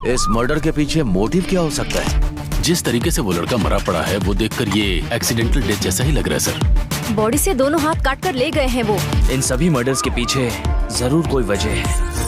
इस मर्डर के पीछे मोटिव क्या हो सकता है? जिस तरीके से वो लड़का मरा पड़ा है वो देखकर ये एक्सीडेंटल डेथ जैसा ही लग रहा है सर। बॉडी से दोनों हाथ काट कर ले गए हैं वो। इन सभी मर्डर्स के पीछे जरूर कोई वजह है।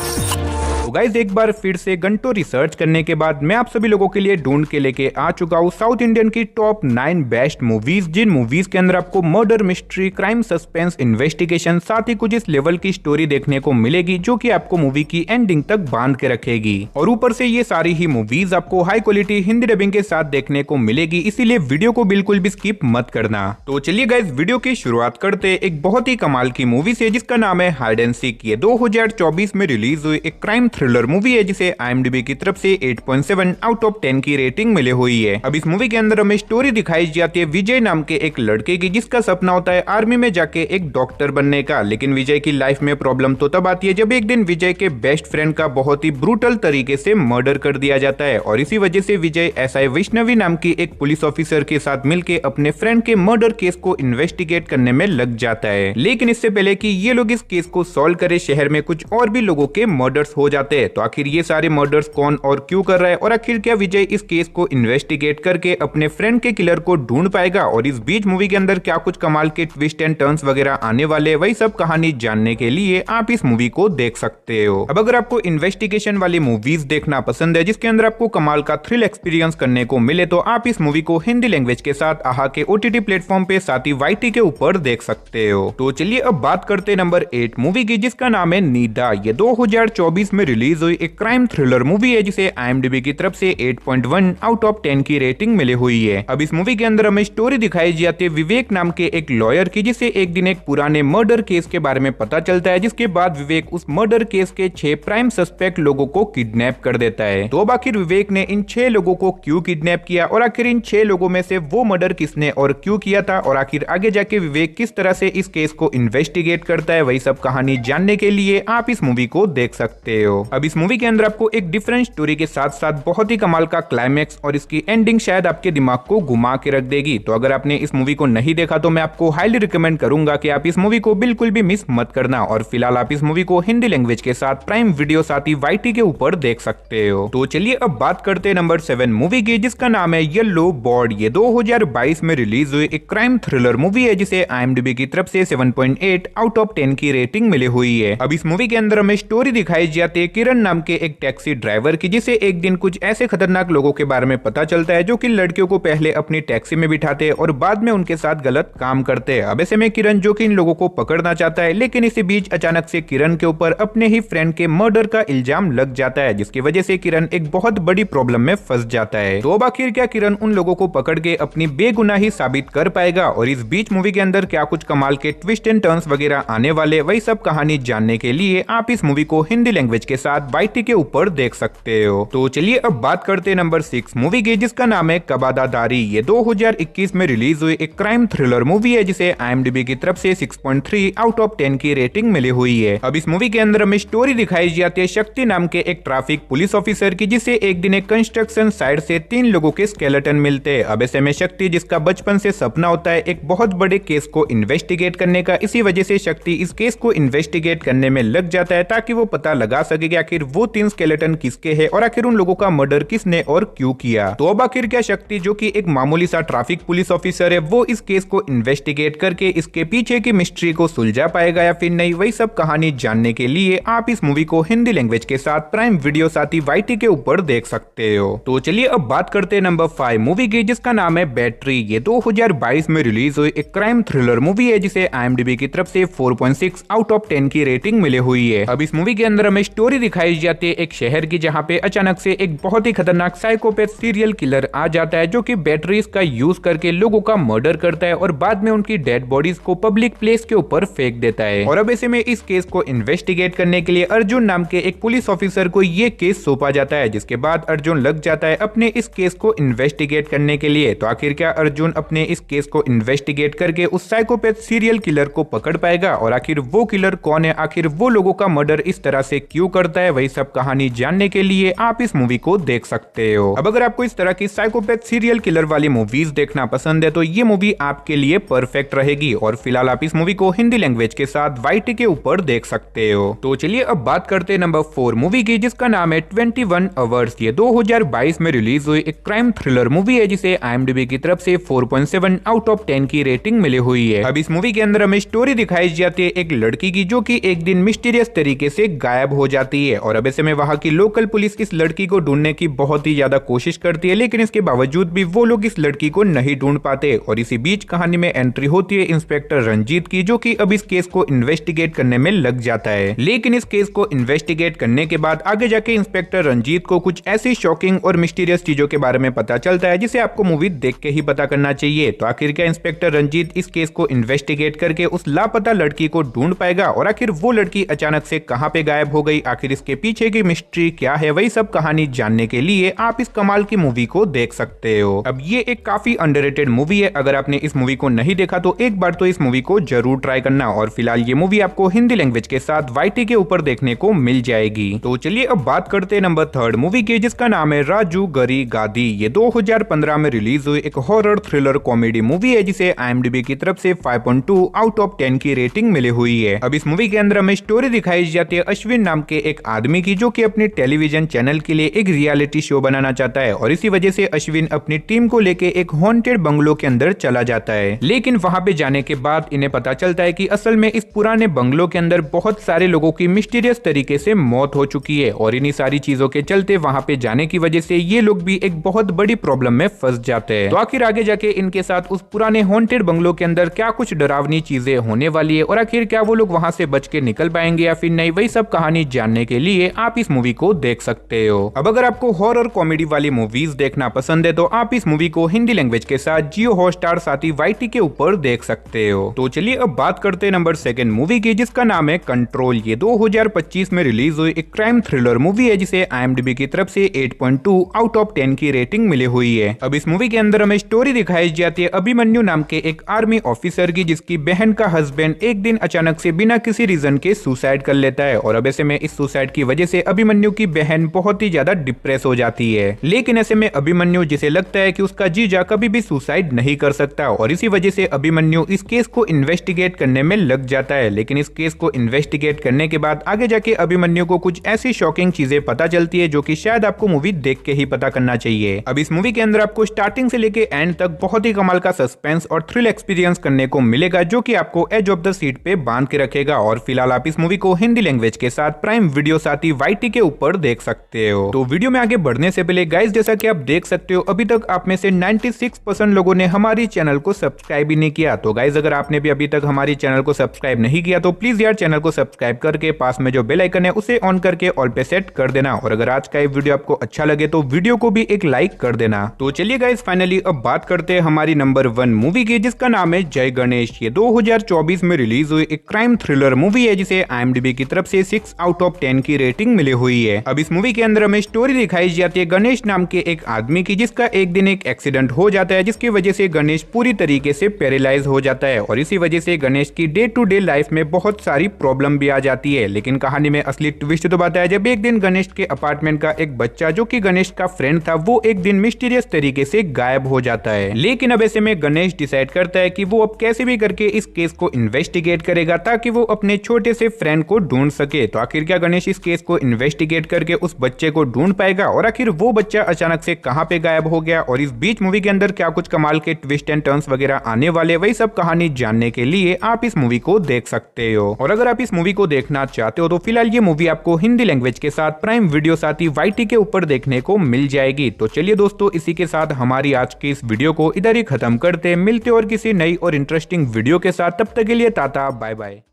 तो गाइस एक बार फिर से घंटों रिसर्च करने के बाद मैं आप सभी लोगों के लिए ढूंढ के लेके आ चुका हूँ साउथ इंडियन की टॉप 9 बेस्ट मूवीज, जिन मूवीज के अंदर आपको murder, mystery, crime, suspense, investigation, साथ ही कुछ इस लेवल की स्टोरी देखने को मिलेगी जो कि आपको मूवी की एंडिंग तक बांध के रखेगी। और ऊपर से ये सारी ही मूवीज आपको हाई क्वालिटी हिंदी डबिंग के साथ देखने को मिलेगी, इसीलिए वीडियो को बिल्कुल भी स्किप मत करना। तो चलिए गाइस वीडियो की शुरुआत करते एक बहुत ही कमाल की मूवी से जिसका नाम है हाइड एंड सीक। ये 2024 में रिलीज हुई एक क्राइम थ्रिलर मूवी है जिसे IMDb की तरफ से 8.7 आउट ऑफ 10 की रेटिंग मिली हुई है। अब इस मूवी के अंदर हमें स्टोरी दिखाई जाती है विजय नाम के एक लड़के की जिसका सपना होता है आर्मी में जाके एक डॉक्टर बनने का। लेकिन विजय की लाइफ में प्रॉब्लम तो तब आती है जब एक दिन विजय के बेस्ट फ्रेंड का बहुत ही ब्रूटल तरीके से मर्डर कर दिया जाता है और इसी वजह से विजय SI वैष्णवी नाम की एक पुलिस ऑफिसर के साथ मिलकर अपने फ्रेंड के मर्डर केस को इन्वेस्टिगेट करने में लग जाता है। लेकिन इससे पहले कि ये लोग इस केस को सॉल्व करे शहर में कुछ और भी लोगों के मर्डर्स हो जाते हैं। तो आखिर ये सारे मर्डर्स कौन और क्यों कर रहा है और आखिर क्या विजय इस केस को इन्वेस्टिगेट करके अपने फ्रेंड के किलर को ढूंढ पाएगा और इस बीच मूवी के अंदर क्या कुछ कमाल के ट्विस्ट एंड टर्न्स वगैरह आने वाले, वही सब कहानी जानने के लिए आप इस मूवी को देख सकते हो। अब अगर आपको इन्वेस्टिगेशन वाली मूवीज देखना पसंद है जिसके अंदर आपको कमाल का थ्रिल एक्सपीरियंस करने को मिले तो आप इस मूवी को हिंदी लैंग्वेज के साथ आहा के OTT प्लेटफॉर्म पे साथ ही YT के ऊपर देख सकते हो। तो चलिए अब बात करते नंबर 8 मूवी की जिसका नाम है नीदा। ये 2024 में रिलीज हुई एक क्राइम थ्रिलर मूवी है जिसे IMDb की तरफ से 8.1 आउट ऑफ 10 की रेटिंग मिली हुई है। अब इस मूवी के अंदर हमें स्टोरी दिखाई जाती है विवेक नाम के एक लॉयर की जिसे एक दिन एक पुराने मर्डर केस के बारे में पता चलता है, जिसके बाद विवेक उस मर्डर केस के 6 प्राइम सस्पेक्ट लोगों को किडनैप कर देता है। तो अब आखिर विवेक ने इन 6 लोगों को क्यों किडनैप किया और आखिर इन 6 लोगों में से वो मर्डर किसने और क्यों किया था और आखिर आगे जाके विवेक किस तरह से इस केस को इन्वेस्टिगेट करता है, वही सब कहानी जानने के लिए आप इस मूवी को देख सकते हो। अब इस मूवी के अंदर आपको एक डिफरेंट स्टोरी के साथ साथ बहुत ही कमाल का क्लाइमैक्स और इसकी एंडिंग शायद आपके दिमाग को घुमा के रख देगी। तो अगर आपने इस मूवी को नहीं देखा तो मैं आपको हाईली रिकमेंड करूंगा कि आप इस मूवी को बिल्कुल भी मिस मत करना। और फिलहाल आप इस मूवी को हिंदी लैंग्वेज के साथ प्राइम वीडियो साथ ही YT के ऊपर देख सकते हो। तो चलिए अब बात करते हैं नंबर 7 मूवी की जिसका नाम है येलो बॉर्ड। ये 2022 में रिलीज हुई एक क्राइम थ्रिलर मूवी है जिसे IMDb की तरफ से 7.8 आउट ऑफ 10 की रेटिंग मिली हुई है। अब इस मूवी के अंदर हमें स्टोरी दिखाई जाती है किरण नाम के एक टैक्सी ड्राइवर की जिसे एक दिन कुछ ऐसे खतरनाक लोगों के बारे में पता चलता है जो कि लड़कियों को पहले अपनी टैक्सी में बिठाते और बाद में उनके साथ गलत काम करते हैं। अब ऐसे में किरण जो कि इन लोगों को पकड़ना चाहता है, लेकिन इसी बीच अचानक से किरण के ऊपर अपने ही फ्रेंड के मर्डर का इल्जाम लग जाता है, जिसकी वजह से किरण एक बहुत बड़ी प्रॉब्लम में फंस जाता है। तो अब आखिर क्या किरण उन लोगों को पकड़ के अपनी बेगुनाही साबित कर पाएगा और इस बीच मूवी के अंदर क्या कुछ कमाल के ट्विस्ट एंड टर्न्स वगैरह आने वाले, वही सब कहानी जानने के लिए आप इस मूवी को हिंदी लैंग्वेज के साथ YT के ऊपर देख सकते हो। तो चलिए अब बात करते हैं नंबर 6 मूवी की जिसका नाम है कबादादारी। ये 2021 में रिलीज हुई एक क्राइम थ्रिलर मूवी है जिसे IMDb की तरफ से 6.3 आउट ऑफ 10 की रेटिंग मिली हुई है। अब इस मूवी के अंदर हमें स्टोरी दिखाई जाती है शक्ति नाम के एक ट्रैफिक पुलिस ऑफिसर की जिसे एक दिन एक कंस्ट्रक्शन साइट से 3 लोगों के स्केलेटन मिलते हैं। अब ऐसे में शक्ति जिसका बचपन से सपना होता है एक बहुत बड़े केस को इन्वेस्टिगेट करने का, इसी वजह से शक्ति इस केस को इन्वेस्टिगेट करने में लग जाता है ताकि वो पता लगा सके कि आखिर वो 3 स्केलेटन किसके हैं और आखिर उन लोगों का मर्डर किसने और क्यों किया। तो अब आखिर क्या शक्ति जो कि एक मामूली सा ट्रैफिक पुलिस ऑफिसर है वो इस केस को इन्वेस्टिगेट करके इसके पीछे की मिस्ट्री को सुलझा पाएगा या फिर नहीं, वही सब कहानी जानने के लिए आप इस मूवी को हिंदी लैंग्वेज के साथ प्राइम वीडियो साथ ही YT के ऊपर देख सकते हो। तो चलिए अब बात करते हैं नंबर 5 मूवी की जिसका नाम है बैटरी। ये 2022 में रिलीज हुई एक क्राइम थ्रिलर मूवी है जिसे IMDb की तरफ से 4.6 आउट ऑफ 10 की रेटिंग मिली हुई है। अब इस मूवी के अंदर हमें स्टोरी दिखाई जाती है एक शहर की जहाँ पे अचानक से एक बहुत ही खतरनाक साइकोपैथ सीरियल किलर आ जाता है जो कि बैटरीज का यूज करके लोगों का मर्डर करता है और बाद में उनकी डेड बॉडीज को पब्लिक प्लेस के ऊपर फेंक देता है। और अब ऐसे में इस केस को इन्वेस्टिगेट करने के लिए अर्जुन नाम के एक पुलिस ऑफिसर को ये केस सौंपा जाता है, जिसके बाद अर्जुन लग जाता है अपने इस केस को इन्वेस्टिगेट करने के लिए। तो आखिर क्या अर्जुन अपने इस केस को इन्वेस्टिगेट करके उस साइकोपैथ सीरियल किलर को पकड़ पाएगा और आखिर वो किलर कौन है, आखिर वो लोगों का मर्डर इस तरह से क्यों करता करता है वही सब कहानी जानने के लिए आप इस मूवी को देख सकते हो। अब अगर आपको इस तरह की साइकोपैथ सीरियल किलर वाली मूवीज देखना पसंद है तो ये मूवी आपके लिए परफेक्ट रहेगी और फिलहाल आप इस मूवी को हिंदी लैंग्वेज के साथ YT के ऊपर देख सकते हो। तो चलिए अब बात करते हैं नंबर 4 मूवी की, जिसका नाम है 21 आवर्स। ये 2022 में रिलीज हुई एक क्राइम थ्रिलर मूवी है जिसे IMDb की तरफ से 4.7 आउट ऑफ 10 की रेटिंग मिली हुई है। अब इस मूवी के अंदर हमें स्टोरी दिखाई जाती है एक लड़की की जो कि एक दिन मिस्टीरियस तरीके से गायब हो जाती है और अब ऐसे में वहां की लोकल पुलिस इस लड़की को ढूंढने की बहुत ही ज्यादा कोशिश करती है, लेकिन इसके बावजूद भी वो लोग इस लड़की को नहीं ढूंढ पाते। और इसी बीच कहानी में एंट्री होती है इंस्पेक्टर रंजीत की, जो कि अब इस केस को इन्वेस्टिगेट करने में लग जाता है। लेकिन इस केस को इन्वेस्टिगेट करने के बाद आगे जाके इंस्पेक्टर रंजीत को कुछ ऐसी शॉकिंग और मिस्टीरियस चीजों के बारे में पता चलता है जिसे आपको मूवी देख के ही पता करना चाहिए। तो आखिर क्या इंस्पेक्टर रंजीत इस केस को इन्वेस्टिगेट करके उस लापता लड़की को ढूंढ पाएगा और आखिर वो लड़की अचानक से कहां पे गायब हो गई, आखिर इसके पीछे की मिस्ट्री क्या है, वही सब कहानी जानने के लिए आप इस कमाल की मूवी को देख सकते हो। अब ये एक काफी अंडररेटेड मूवी है, अगर आपने इस मूवी को नहीं देखा तो एक बार तो इस मूवी को जरूर ट्राई करना। और फिलहाल ये मूवी आपको हिंदी लैंग्वेज के साथ YT के ऊपर देखने को मिल जाएगी। तो चलिए अब बात करते हैं नंबर 3 मूवी की, जिसका नाम है राजू गरी गादी। ये 2015 में रिलीज हुई एक हॉरर थ्रिलर कॉमेडी मूवी है जिसे IMDb की तरफ से 5.2 आउट ऑफ 10 की रेटिंग मिली हुई है। अब इस मूवी के अंदर हमें स्टोरी दिखाई जाती है अश्विन नाम के एक आदमी की, जो कि अपने टेलीविजन चैनल के लिए एक रियलिटी शो बनाना चाहता है और इसी वजह से अश्विन अपनी टीम को लेके एक हॉन्टेड बंगलो के अंदर चला जाता है। लेकिन वहां पे जाने के बाद इन्हें पता चलता है कि असल में इस पुराने बंगलो के अंदर बहुत सारे लोगों की मिस्टीरियस तरीके से मौत हो चुकी है और इन्हीं सारी चीजों के चलते वहां पे जाने की वजह से ये लोग भी एक बहुत बड़ी प्रॉब्लम में फंस जाते हैं। तो आखिर आगे जाके इनके साथ उस पुराने हॉन्टेड बंगलो के अंदर क्या कुछ डरावनी चीजें होने वाली है और आखिर क्या वो लोग वहां से बच के निकल पाएंगे या फिर नहीं, वही सब कहानी जानने के लिए आप इस मूवी को देख सकते हो। अब अगर आपको हॉरर कॉमेडी वाली मूवीज देखना पसंद है तो आप इस मूवी को हिंदी लैंग्वेज के साथ जियो हॉटस्टार साथ ही YT के ऊपर देख सकते हो। तो चलिए अब बात करते हैं नंबर 2 मूवी की, जिसका नाम है कंट्रोल। ये 2025 में रिलीज हुई एक क्राइम थ्रिलर मूवी है जिसे IMDb की तरफ से 8.2 आउट ऑफ 10 की रेटिंग मिली हुई है। अब इस मूवी के अंदर हमें स्टोरी दिखाई जाती है अभिमन्यु नाम के एक आर्मी ऑफिसर की, जिसकी बहन का हस्बैंड एक दिन अचानक से बिना किसी रीजन के सुसाइड कर लेता है और अब ऐसे में इस सुसाइड की वजह से अभिमन्यु की बहन बहुत ही ज्यादा डिप्रेस हो जाती है। लेकिन ऐसे में अभिमन्यु जिसे लगता है कि उसका जीजा कभी भी सुसाइड नहीं कर सकता और इसी वजह से अभिमन्यु इस केस को इन्वेस्टिगेट करने में लग जाता है। लेकिन इस केस को इन्वेस्टिगेट करने के बाद आगे जाके अभिमन्यु को कुछ ऐसी शॉकिंग चीजें पता चलती है जो कि शायद आपको मूवी देख के ही पता करना चाहिए। अब इस मूवी के अंदर आपको स्टार्टिंग से लेके एंड तक बहुत ही कमाल का सस्पेंस और थ्रिल एक्सपीरियंस करने को मिलेगा, जो कि आपको एज ऑफ द सीट पे बांध के रखेगा। और फिलहाल आप इस मूवी को हिंदी लैंग्वेज के साथ प्राइम वीडियो साथ ही YT के ऊपर देख सकते हो। तो वीडियो में आगे बढ़ने से पहले गाइस, जैसा कि आप देख सकते हो अभी तक आप में से 96% लोगों ने हमारी चैनल को सब्सक्राइब ही नहीं किया। तो गाइस अगर आपने भी अभी तक हमारी चैनल को सब्सक्राइब नहीं किया तो प्लीज यार चैनल को सब्सक्राइब करके पास में जो बेल आइकन है उसे ऑन करके ऑल पे सेट कर देना। और अगर आज का ये वीडियो आपको अच्छा लगे तो वीडियो को भी एक लाइक कर देना। तो चलिए गाइस फाइनली अब बात करते हैं हमारी नंबर 1 मूवी की, जिसका नाम है जय गणेश। ये 2024 में रिलीज हुई एक क्राइम थ्रिलर मूवी है जिसे IMDb की तरफ से 6 आउट ऑफ 10 की रेटिंग मिली हुई है। अब इस मूवी के अंदर हमें स्टोरी दिखाई जाती है गणेश नाम के एक आदमी की, जिसका एक दिन एक एक्सीडेंट हो जाता है जिसकी वजह से गणेश पूरी तरीके से पैरालाइज हो जाता है और इसी वजह से गणेश की डे टू डे लाइफ में बहुत सारी प्रॉब्लम भी आ जाती है। लेकिन कहानी में असली ट्विस्ट तो बताया जब एक दिन गणेश के अपार्टमेंट का एक बच्चा जो कि गणेश का फ्रेंड था वो एक दिन मिस्टीरियस तरीके से गायब हो जाता है। लेकिन अब ऐसे में गणेश डिसाइड करता है कि वो अब कैसे भी करके इस केस को इन्वेस्टिगेट करेगा ताकि वो अपने छोटे से फ्रेंड को ढूंढ सके। तो आखिर क्या गणेश इस केस को इन्वेस्टिगेट करके उस बच्चे को ढूंढ पाएगा और आखिर वो बच्चा अचानक से कहां पे गायब हो गया और इस बीच मूवी के अंदर क्या कुछ कमाल के ट्विस्ट एंड टर्न्स वगैरह आने वाले, वही सब कहानी जानने के लिए आप इस मूवी को देख सकते हो। और अगर आप इस मूवी को देखना चाहते हो तो फिलहाल ये मूवी आपको हिंदी लैंग्वेज के साथ प्राइम वीडियो साथ ही YT के ऊपर देखने को मिल जाएगी। तो चलिए दोस्तों इसी के साथ हमारी आज की इस वीडियो को इधर ही खत्म करते, मिलते और किसी नई और इंटरेस्टिंग वीडियो के साथ, तब तक के लिए टाटा बाय बाय।